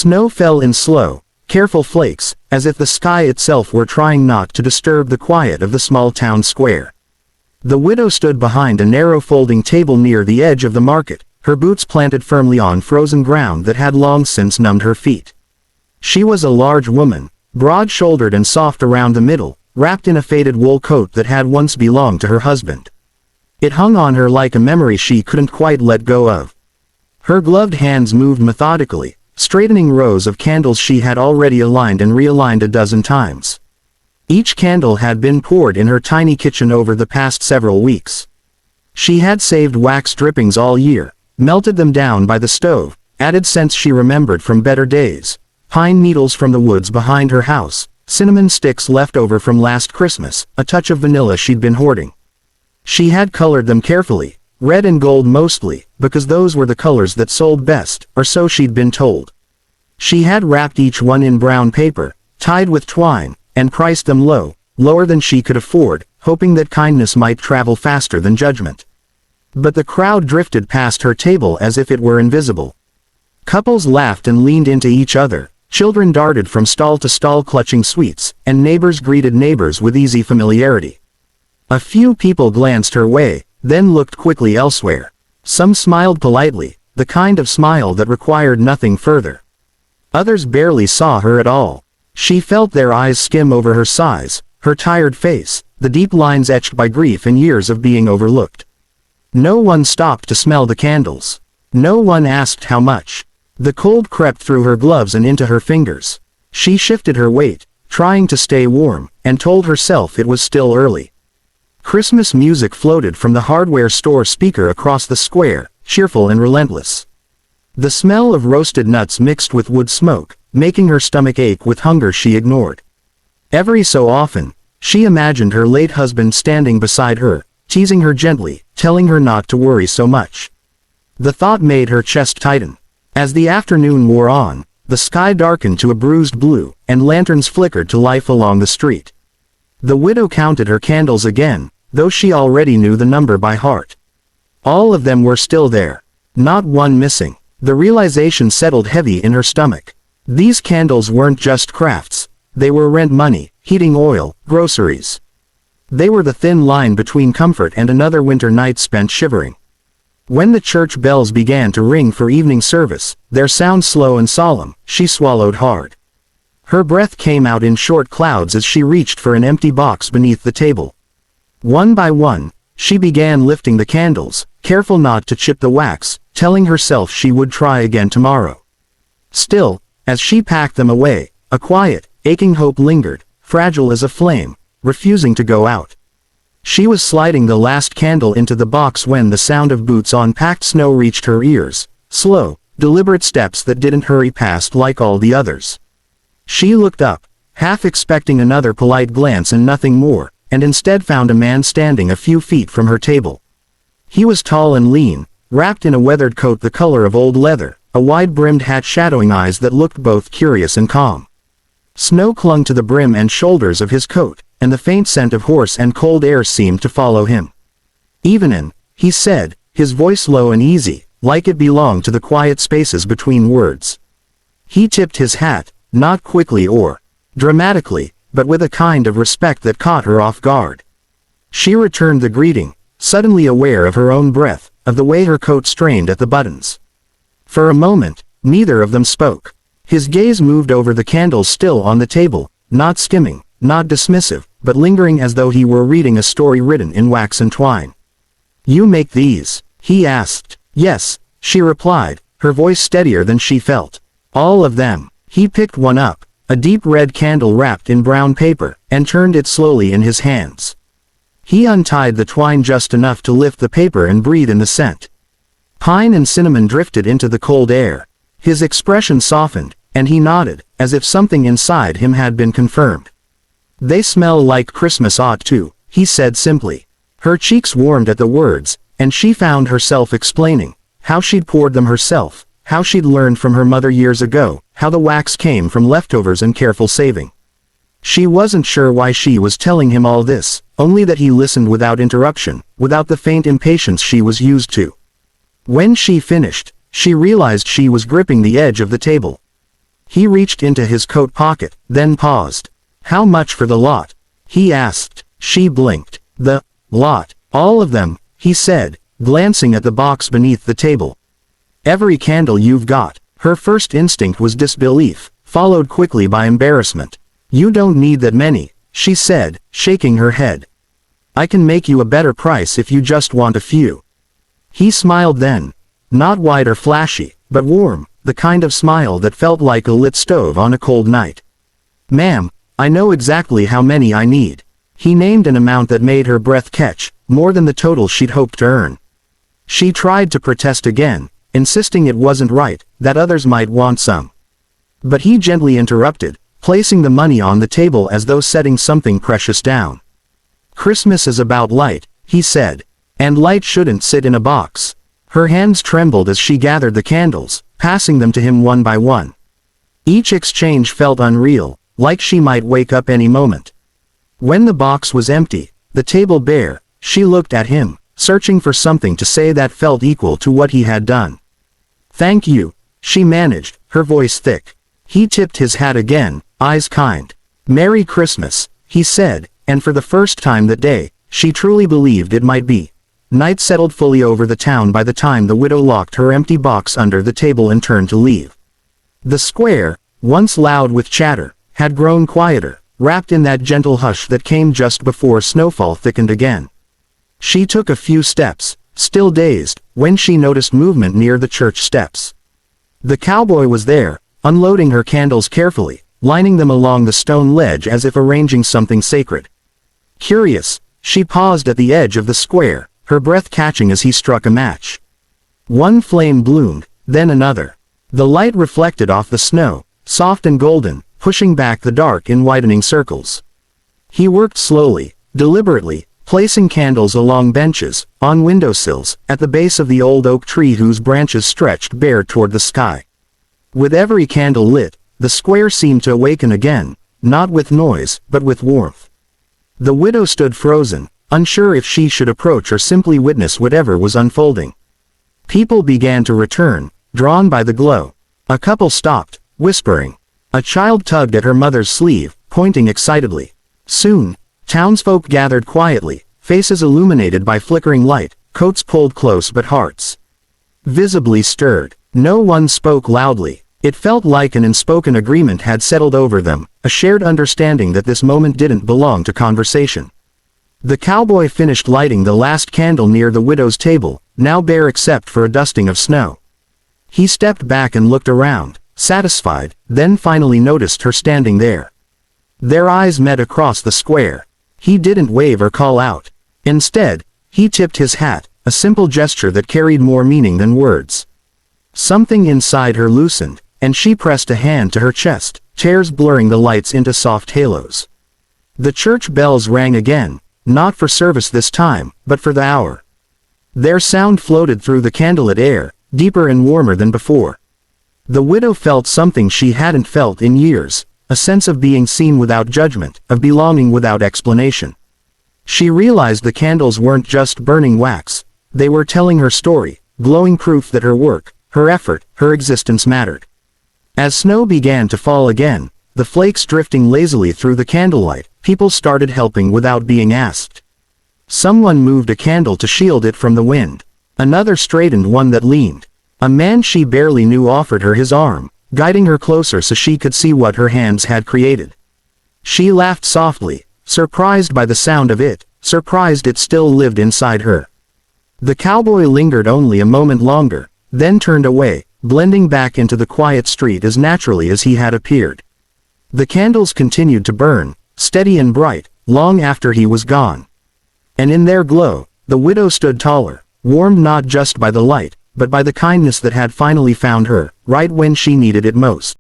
Snow fell in slow, careful flakes, as if the sky itself were trying not to disturb the quiet of the small town square. The widow stood behind a narrow folding table near the edge of the market, her boots planted firmly on frozen ground that had long since numbed her feet. She was a large woman, broad-shouldered and soft around the middle, wrapped in a faded wool coat that had once belonged to her husband. It hung on her like a memory she couldn't quite let go of. Her gloved hands moved methodically, straightening rows of candles she had already aligned and realigned a dozen times. Each candle had been poured in her tiny kitchen over the past several weeks. She had saved wax drippings all year, melted them down by the stove, added scents she remembered from better days, pine needles from the woods behind her house, cinnamon sticks left over from last Christmas, a touch of vanilla she'd been hoarding. She had colored them carefully, red and gold mostly, because those were the colors that sold best, or so she'd been told. She had wrapped each one in brown paper, tied with twine, and priced them low, lower than she could afford, hoping that kindness might travel faster than judgment. But the crowd drifted past her table as if it were invisible. Couples laughed and leaned into each other, children darted from stall to stall clutching sweets, and neighbors greeted neighbors with easy familiarity. A few people glanced her way, then looked quickly elsewhere. Some smiled politely, the kind of smile that required nothing further. Others barely saw her at all. She felt their eyes skim over her size, her tired face, the deep lines etched by grief and years of being overlooked. No one stopped to smell the candles. No one asked how much. The cold crept through her gloves and into her fingers. She shifted her weight, trying to stay warm, and told herself it was still early. Christmas music floated from the hardware store speaker across the square, cheerful and relentless. The smell of roasted nuts mixed with wood smoke, making her stomach ache with hunger she ignored. Every so often, she imagined her late husband standing beside her, teasing her gently, telling her not to worry so much. The thought made her chest tighten. As the afternoon wore on, the sky darkened to a bruised blue, and lanterns flickered to life along the street. The widow counted her candles again, though she already knew the number by heart. All of them were still there. Not one missing. The realization settled heavy in her stomach. These candles weren't just crafts. They were rent money, heating oil, groceries. They were the thin line between comfort and another winter night spent shivering. When the church bells began to ring for evening service, their sound slow and solemn, she swallowed hard. Her breath came out in short clouds as she reached for an empty box beneath the table. One by one, she began lifting the candles, careful not to chip the wax, telling herself she would try again tomorrow. Still, as she packed them away, a quiet, aching hope lingered, fragile as a flame, refusing to go out. She was sliding the last candle into the box when the sound of boots on packed snow reached her ears, slow, deliberate steps that didn't hurry past like all the others. She looked up, half expecting another polite glance and nothing more, and instead found a man standing a few feet from her table. He was tall and lean, wrapped in a weathered coat the color of old leather, a wide-brimmed hat shadowing eyes that looked both curious and calm. Snow clung to the brim and shoulders of his coat, and the faint scent of horse and cold air seemed to follow him. "Evenin'," he said, his voice low and easy, like it belonged to the quiet spaces between words. He tipped his hat, not quickly or dramatically, but with a kind of respect that caught her off guard. She returned the greeting, suddenly aware of her own breath, of the way her coat strained at the buttons. For a moment, neither of them spoke. His gaze moved over the candles still on the table, not skimming, not dismissive, but lingering as though he were reading a story written in wax and twine. "You make these?" he asked. "Yes," she replied, her voice steadier than she felt. "All of them." He picked one up, a deep red candle wrapped in brown paper, and turned it slowly in his hands. He untied the twine just enough to lift the paper and breathe in the scent. Pine and cinnamon drifted into the cold air. His expression softened, and he nodded, as if something inside him had been confirmed. "They smell like Christmas ought to," he said simply. Her cheeks warmed at the words, and she found herself explaining how she'd poured them herself, how she'd learned from her mother years ago, how the wax came from leftovers and careful saving. She wasn't sure why she was telling him all this, only that he listened without interruption, without the faint impatience she was used to. When she finished, she realized she was gripping the edge of the table. He reached into his coat pocket, then paused. "How much for the lot?" he asked. She blinked. "The lot. All of them," he said, glancing at the box beneath the table. "Every candle you've got." Her first instinct was disbelief, followed quickly by embarrassment. "You don't need that many," she said, shaking her head. "I can make you a better price if you just want a few." He smiled then. Not wide or flashy, but warm, the kind of smile that felt like a lit stove on a cold night. "Ma'am, I know exactly how many I need." He named an amount that made her breath catch, more than the total she'd hoped to earn. She tried to protest again, insisting it wasn't right, that others might want some. But he gently interrupted, placing the money on the table as though setting something precious down. "Christmas is about light," he said. "And light shouldn't sit in a box." Her hands trembled as she gathered the candles, passing them to him one by one. Each exchange felt unreal, like she might wake up any moment. When the box was empty, the table bare, she looked at him, searching for something to say that felt equal to what he had done. "Thank you," she managed, her voice thick. He tipped his hat again, eyes kind. "Merry Christmas," he said, and for the first time that day, she truly believed it might be. Night settled fully over the town by the time the widow locked her empty box under the table and turned to leave. The square, once loud with chatter, had grown quieter, wrapped in that gentle hush that came just before snowfall thickened again. She took a few steps, still dazed, when she noticed movement near the church steps. The cowboy was there, unloading her candles carefully, lining them along the stone ledge as if arranging something sacred. Curious, she paused at the edge of the square, her breath catching as he struck a match. One flame bloomed, then another. The light reflected off the snow, soft and golden, pushing back the dark in widening circles. He worked slowly, deliberately, placing candles along benches, on windowsills, at the base of the old oak tree whose branches stretched bare toward the sky. With every candle lit, the square seemed to awaken again, not with noise, but with warmth. The widow stood frozen, unsure if she should approach or simply witness whatever was unfolding. People began to return, drawn by the glow. A couple stopped, whispering. A child tugged at her mother's sleeve, pointing excitedly. Soon, townsfolk gathered quietly, faces illuminated by flickering light, coats pulled close but hearts visibly stirred. No one spoke loudly. It felt like an unspoken agreement had settled over them, a shared understanding that this moment didn't belong to conversation. The cowboy finished lighting the last candle near the widow's table, now bare except for a dusting of snow. He stepped back and looked around, satisfied, then finally noticed her standing there. Their eyes met across the square. He didn't wave or call out. Instead, he tipped his hat, a simple gesture that carried more meaning than words. Something inside her loosened, and she pressed a hand to her chest, tears blurring the lights into soft halos. The church bells rang again, not for service this time, but for the hour. Their sound floated through the candlelit air, deeper and warmer than before. The widow felt something she hadn't felt in years, a sense of being seen without judgment, of belonging without explanation. She realized the candles weren't just burning wax, they were telling her story, glowing proof that her work, her effort, her existence mattered. As snow began to fall again, the flakes drifting lazily through the candlelight, people started helping without being asked. Someone moved a candle to shield it from the wind. Another straightened one that leaned. A man she barely knew offered her his arm, guiding her closer so she could see what her hands had created. She laughed softly, surprised by the sound of it, surprised it still lived inside her. The cowboy lingered only a moment longer, then turned away, blending back into the quiet street as naturally as he had appeared. The candles continued to burn, steady and bright, long after he was gone. And in their glow, the widow stood taller, warmed not just by the light, but by the kindness that had finally found her, right when she needed it most.